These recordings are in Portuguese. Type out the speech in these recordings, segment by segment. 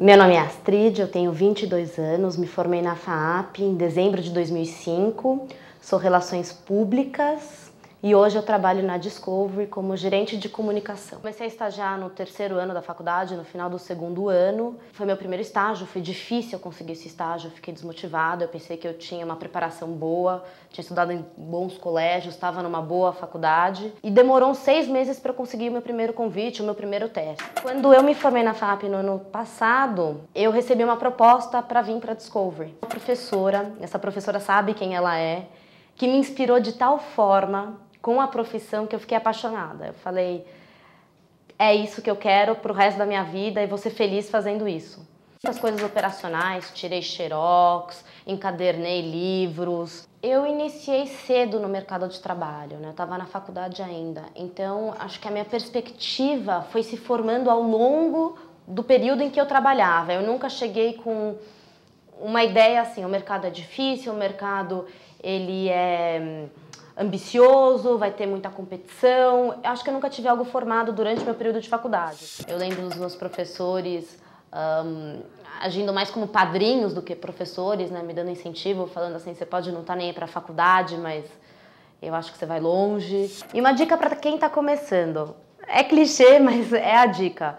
Meu nome é Astrid, eu tenho 22 anos, me formei na FAAP em dezembro de 2005, sou Relações Públicas e hoje eu trabalho na Discovery como gerente de comunicação. Comecei a estagiar no terceiro ano da faculdade, no final do segundo ano. Foi meu primeiro estágio, foi difícil eu conseguir esse estágio, eu fiquei desmotivada, eu pensei que eu tinha uma preparação boa, tinha estudado em bons colégios, estava numa boa faculdade e demorou uns 6 meses para eu conseguir o meu primeiro convite, o meu primeiro teste. Quando eu me formei na FAAP no ano passado, eu recebi uma proposta para vir para a Discovery. Uma professora, essa professora sabe quem ela é, que me inspirou de tal forma com a profissão que eu fiquei apaixonada. Eu falei, é isso que eu quero pro resto da minha vida e vou ser feliz fazendo isso. Muitas coisas operacionais, tirei xerox, encadernei livros. Eu iniciei cedo no mercado de trabalho, né? Eu estava na faculdade ainda, então acho que a minha perspectiva foi se formando ao longo do período em que eu trabalhava. Eu nunca cheguei com uma ideia assim, o mercado é difícil, o mercado ele é ambicioso, vai ter muita competição. Eu acho que eu nunca tive algo formado durante meu período de faculdade. Eu lembro dos meus professores agindo mais como padrinhos do que professores, né, me dando incentivo, falando assim, você pode não estar nem aí para a faculdade, mas eu acho que você vai longe. E uma dica para quem está começando, é clichê, mas é a dica.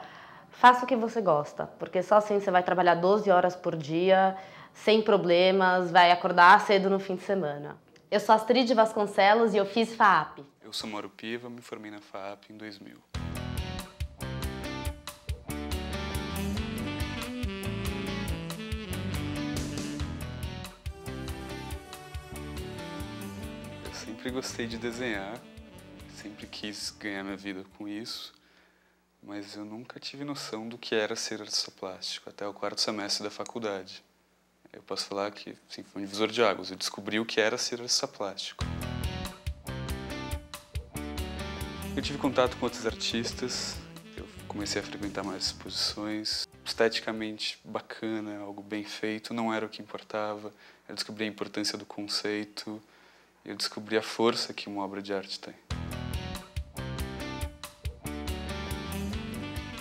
Faça o que você gosta, porque só assim você vai trabalhar 12 horas por dia, sem problemas, vai acordar cedo no fim de semana. Eu sou Astrid Vasconcelos e eu fiz FAAP. Eu sou Mauro Piva, me formei na FAAP em 2000. Eu sempre gostei de desenhar, sempre quis ganhar minha vida com isso, mas eu nunca tive noção do que era ser artista plástico, até o quarto semestre da faculdade. Eu posso falar que sim, foi um divisor de águas, eu descobri o que era ser artista plástico. Eu tive contato com outros artistas, eu comecei a frequentar mais exposições. Esteticamente bacana, algo bem feito, não era o que importava. Eu descobri a importância do conceito, eu descobri a força que uma obra de arte tem.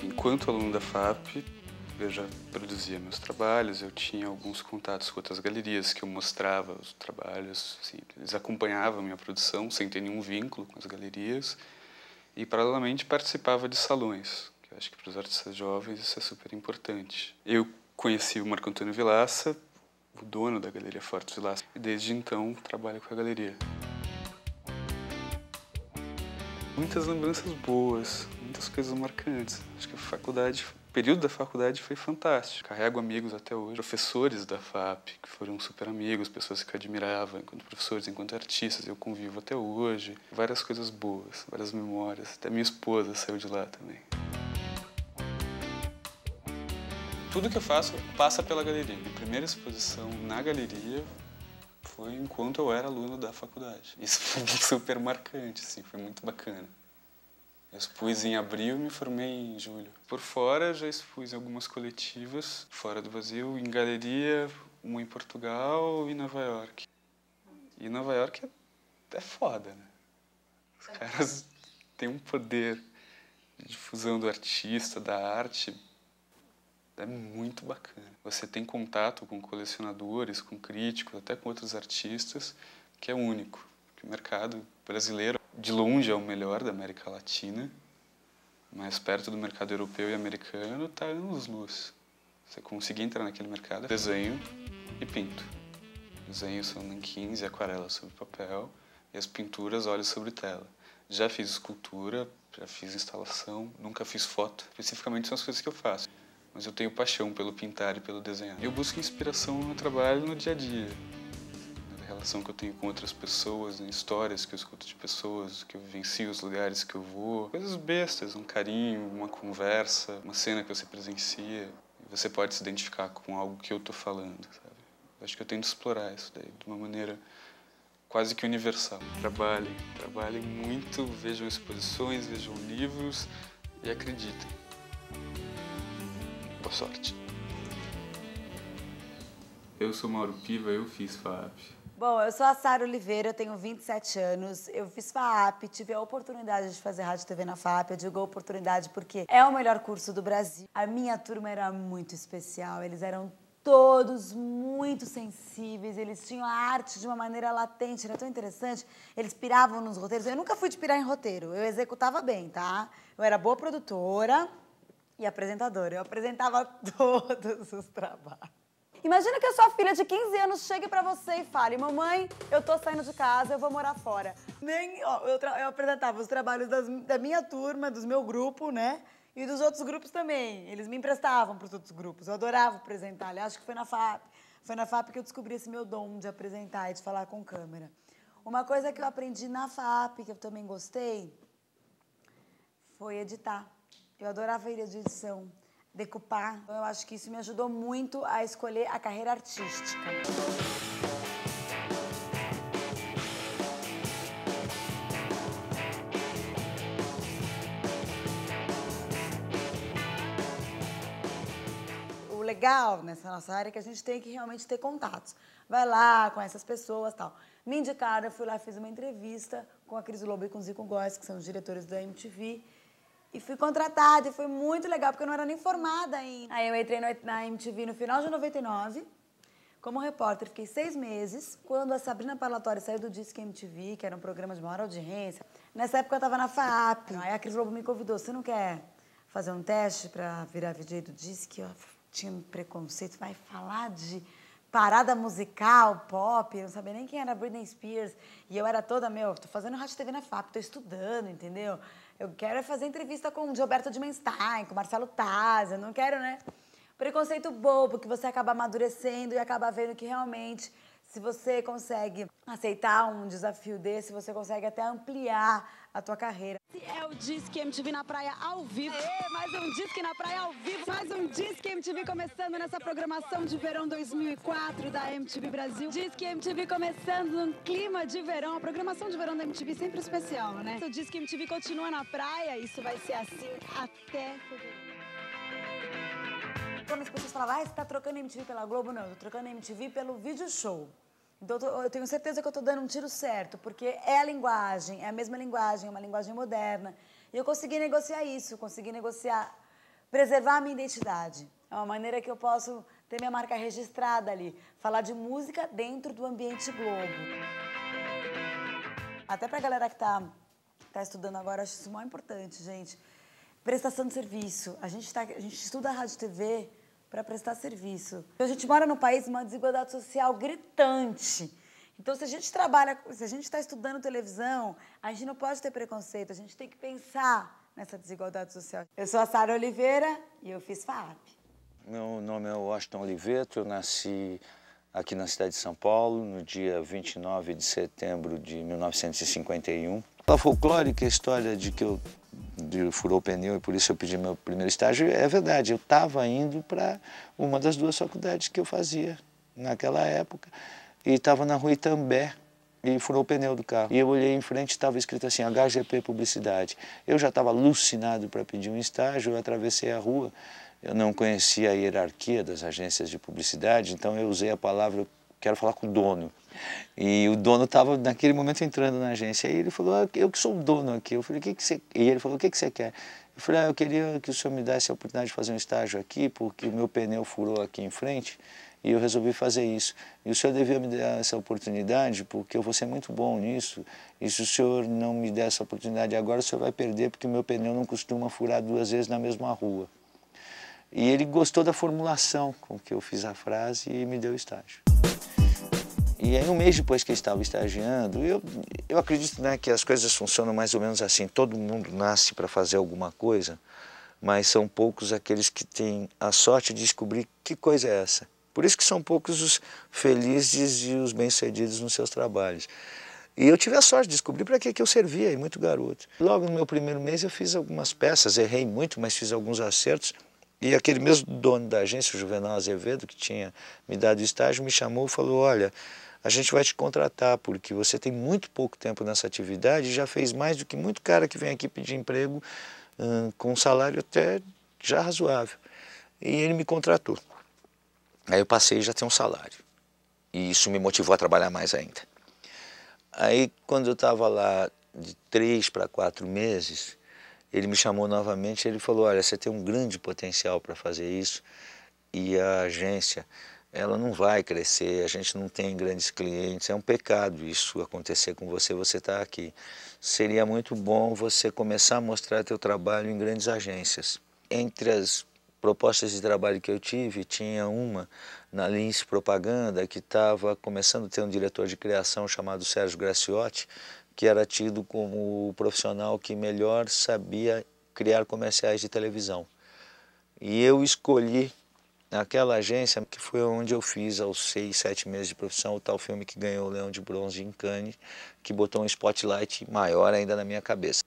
Enquanto aluno da FAAP, eu já produzia meus trabalhos, eu tinha alguns contatos com outras galerias que eu mostrava os trabalhos, assim, eles acompanhavam a minha produção sem ter nenhum vínculo com as galerias e, paralelamente, participava de salões, que eu acho que para os artistas jovens isso é super importante. Eu conheci o Marco Antônio Vilaça, o dono da Galeria Fortes Vilaça, e desde então trabalho com a galeria. Muitas lembranças boas, muitas coisas marcantes. Acho que o período da faculdade foi fantástico. Carrego amigos até hoje, professores da FAAP, que foram super amigos, pessoas que eu admirava enquanto professores, enquanto artistas, eu convivo até hoje. Várias coisas boas, várias memórias. Até minha esposa saiu de lá também. Tudo que eu faço passa pela galeria. Minha primeira exposição na galeria foi enquanto eu era aluno da faculdade. Isso foi super marcante, assim, foi muito bacana. Eu expus em abril e me formei em julho. Por fora, já expus em algumas coletivas, fora do Brasil, em galeria, uma em Portugal e Nova York. E Nova York é foda, né? Os caras têm um poder de difusão do artista, da arte, é muito bacana. Você tem contato com colecionadores, com críticos, até com outros artistas, que é único. O mercado brasileiro, de longe, é o melhor da América Latina, mas perto do mercado europeu e americano está anos-luz. Você conseguir entrar naquele mercado, desenho e pinto. Desenho são nanquins e aquarelas sobre papel, e as pinturas óleo sobre tela. Já fiz escultura, já fiz instalação, nunca fiz foto. Especificamente são as coisas que eu faço. Mas eu tenho paixão pelo pintar e pelo desenhar. Eu busco inspiração no meu trabalho no dia a dia. Na relação que eu tenho com outras pessoas, em histórias que eu escuto de pessoas, que eu vivencio, os lugares que eu vou. Coisas bestas, um carinho, uma conversa, uma cena que você presencia. E você pode se identificar com algo que eu estou falando, sabe? Eu acho que eu tento explorar isso daí de uma maneira quase que universal. Trabalhem muito, vejam exposições, vejam livros e acreditem. Boa sorte. Eu sou Mauro Piva, eu fiz FAAP. Bom, eu sou a Sara Oliveira, eu tenho 27 anos, eu fiz FAAP, tive a oportunidade de fazer rádio e TV na FAAP, eu digo oportunidade porque é o melhor curso do Brasil. A minha turma era muito especial, eles eram todos muito sensíveis, eles tinham a arte de uma maneira latente, era tão interessante, eles piravam nos roteiros. Eu nunca fui de pirar em roteiro, eu executava bem, tá? Eu era boa produtora e apresentadora, eu apresentava todos os trabalhos. Imagina que a sua filha de 15 anos chegue pra você e fale: mamãe, eu tô saindo de casa, eu vou morar fora. Eu apresentava os trabalhos da minha turma, do meu grupo, né? E dos outros grupos também. Eles me emprestavam pros outros grupos. Eu adorava apresentar. Aliás, acho que foi na FAAP. Foi na FAAP que eu descobri esse meu dom de apresentar e de falar com câmera. Uma coisa que eu aprendi na FAAP, que eu também gostei, foi editar. Eu adorava ilha de edição. Decupar. Eu acho que isso me ajudou muito a escolher a carreira artística. O legal nessa nossa área é que a gente tem que realmente ter contatos. Vai lá, conhece as pessoas e tal. Me indicaram, eu fui lá, fiz uma entrevista com a Cris Lobo e com o Zico Góes, que são os diretores da MTV. E fui contratada e foi muito legal, porque eu não era nem formada ainda. Aí eu entrei na MTV no final de 99, como repórter, fiquei 6 meses. Quando a Sabrina Parlatório saiu do Disque MTV, que era um programa de maior audiência, nessa época eu estava na FAAP. Aí a Cris Lobo me convidou: você não quer fazer um teste para virar VJ do Disque? Eu tinha um preconceito, vai falar de parada musical, pop, eu não sabia nem quem era Britney Spears. E eu era toda, tô fazendo rádio e TV na FAAP, tô estudando, entendeu? Eu quero fazer entrevista com o Gilberto Dimenstein, com o Marcelo Taz, eu não quero, né? Preconceito bobo, que você acaba amadurecendo e acaba vendo que realmente, se você consegue aceitar um desafio desse, você consegue até ampliar a tua carreira. É o Disque MTV na praia ao vivo. Mais um Disque na praia ao vivo. Mais um Disque MTV começando nessa programação de verão 2004 da MTV Brasil. Disque MTV começando num clima de verão. A programação de verão da MTV sempre especial, né? O Disque MTV continua na praia. Isso vai ser assim até fevereiro. Quando as pessoas falavam: você tá trocando MTV pela Globo? Não, eu tô trocando MTV pelo vídeo show. Então eu tenho certeza que eu tô dando um tiro certo, porque é a linguagem, é a mesma linguagem, é uma linguagem moderna. E eu consegui negociar isso, consegui negociar, preservar a minha identidade. É uma maneira que eu posso ter minha marca registrada ali, falar de música dentro do ambiente Globo. Até pra galera que tá estudando agora, acho isso muito importante, gente. Prestação de serviço. A gente estuda rádio e TV para prestar serviço. A gente mora num país de uma desigualdade social gritante. Então, se a gente está estudando televisão, a gente não pode ter preconceito, a gente tem que pensar nessa desigualdade social. Eu sou a Sara Oliveira e eu fiz FAAP. Meu nome é Washington Oliveto, eu nasci aqui na cidade de São Paulo, no dia 29 de setembro de 1951. A folclórica, a história de que eu furou o pneu e por isso eu pedi meu primeiro estágio, é verdade. Eu estava indo para uma das 2 faculdades que eu fazia naquela época e estava na rua Itambé e furou o pneu do carro. E eu olhei em frente e estava escrito assim, HGP Publicidade. Eu já estava alucinado para pedir um estágio, eu atravessei a rua, eu não conhecia a hierarquia das agências de publicidade, então eu usei a palavra: quero falar com o dono. E o dono estava naquele momento entrando na agência. E ele falou: eu que sou o dono aqui. Eu falei: o que que você... E ele falou: o que que você quer? Eu falei: eu queria que o senhor me desse a oportunidade de fazer um estágio aqui, porque o meu pneu furou aqui em frente e eu resolvi fazer isso. E o senhor devia me dar essa oportunidade, porque eu vou ser muito bom nisso. E se o senhor não me der essa oportunidade agora, o senhor vai perder, porque o meu pneu não costuma furar 2 vezes na mesma rua. E ele gostou da formulação com que eu fiz a frase e me deu o estágio. E aí, um mês depois que eu estava estagiando, eu acredito, né, que as coisas funcionam mais ou menos assim. Todo mundo nasce para fazer alguma coisa, mas são poucos aqueles que têm a sorte de descobrir que coisa é essa. Por isso que são poucos os felizes e os bem-sucedidos nos seus trabalhos. E eu tive a sorte de descobrir para que eu servia, e muito garoto. Logo no meu primeiro mês eu fiz algumas peças, errei muito, mas fiz alguns acertos. E aquele mesmo dono da agência, o Juvenal Azevedo, que tinha me dado estágio, me chamou e falou: olha, a gente vai te contratar, porque você tem muito pouco tempo nessa atividade e já fez mais do que muito cara que vem aqui pedir emprego com um salário até já razoável. E ele me contratou. Aí eu passei já a ter um salário. E isso me motivou a trabalhar mais ainda. Aí, quando eu estava lá de 3 para 4 meses, ele me chamou novamente e ele falou, olha, você tem um grande potencial para fazer isso e a agência, ela não vai crescer, a gente não tem grandes clientes, é um pecado isso acontecer com você, você está aqui. Seria muito bom você começar a mostrar teu trabalho em grandes agências. Entre as propostas de trabalho que eu tive, tinha uma na Lince Propaganda que estava começando a ter um diretor de criação chamado Sérgio Graciotti, que era tido como o profissional que melhor sabia criar comerciais de televisão. E eu escolhi naquela agência, que foi onde eu fiz aos 6, 7 meses de profissão, o tal filme que ganhou o Leão de Bronze em Cannes, que botou um spotlight maior ainda na minha cabeça.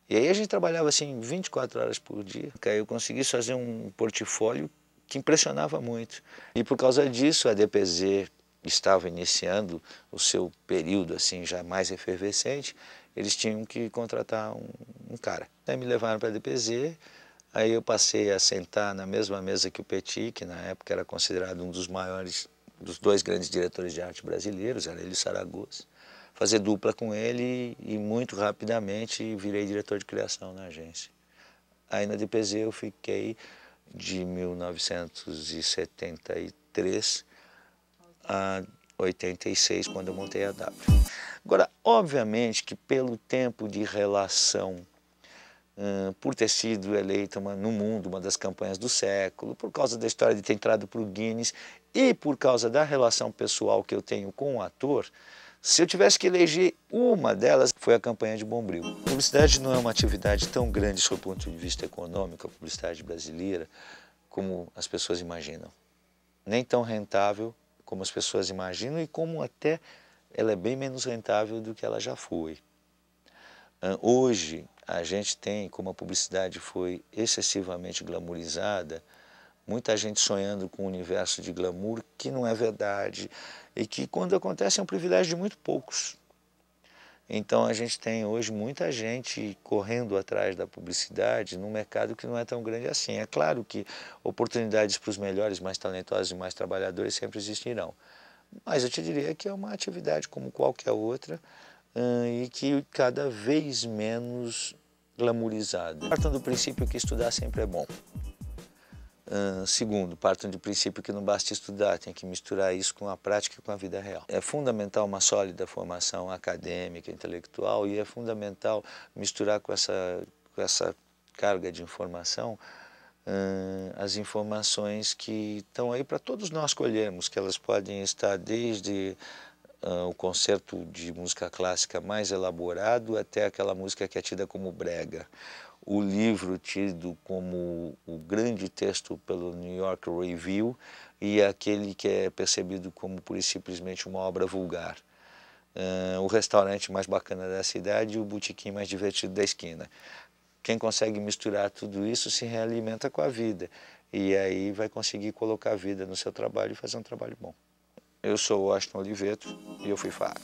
E aí a gente trabalhava assim 24 horas por dia, que aí eu consegui fazer um portfólio que impressionava muito. E por causa disso a DPZ estava iniciando o seu período assim já mais efervescente, eles tinham que contratar um cara. Aí me levaram para a DPZ, aí eu passei a sentar na mesma mesa que o Petit, que na época era considerado um dos maiores, dos 2 grandes diretores de arte brasileiros, era ele e Saragossa. Fazer dupla com ele e muito rapidamente virei diretor de criação na agência. Aí na DPZ eu fiquei de 1973 a 86, quando eu montei a W. Agora, obviamente que pelo tempo de relação, por ter sido eleita no mundo uma das campanhas do século, por causa da história de ter entrado para o Guinness e por causa da relação pessoal que eu tenho com o ator, se eu tivesse que eleger uma delas, foi a campanha de Bombril. A publicidade não é uma atividade tão grande sob o ponto de vista econômico, a publicidade brasileira, como as pessoas imaginam. Nem tão rentável como as pessoas imaginam e como até ela é bem menos rentável do que ela já foi. Hoje, a gente tem, como a publicidade foi excessivamente glamourizada, muita gente sonhando com um universo de glamour que não é verdade e que, quando acontece, é um privilégio de muito poucos. Então, a gente tem hoje muita gente correndo atrás da publicidade num mercado que não é tão grande assim. É claro que oportunidades para os melhores, mais talentosos e mais trabalhadores sempre existirão. Mas eu te diria que é uma atividade como qualquer outra e que cada vez menos glamourizada. Partam do princípio que estudar sempre é bom. Segundo, partam do princípio que não basta estudar, tem que misturar isso com a prática e com a vida real. É fundamental uma sólida formação acadêmica, intelectual, e é fundamental misturar com essa carga de informação as informações que estão aí para todos nós colhermos, que elas podem estar desde o concerto de música clássica mais elaborado até aquela música que é tida como brega. O livro tido como o grande texto pelo New York Review e aquele que é percebido como pura e simplesmente uma obra vulgar. O restaurante mais bacana da cidade e o botequim mais divertido da esquina. Quem consegue misturar tudo isso se realimenta com a vida e aí vai conseguir colocar a vida no seu trabalho e fazer um trabalho bom. Eu sou o Washington Oliveto e eu fui FAAP.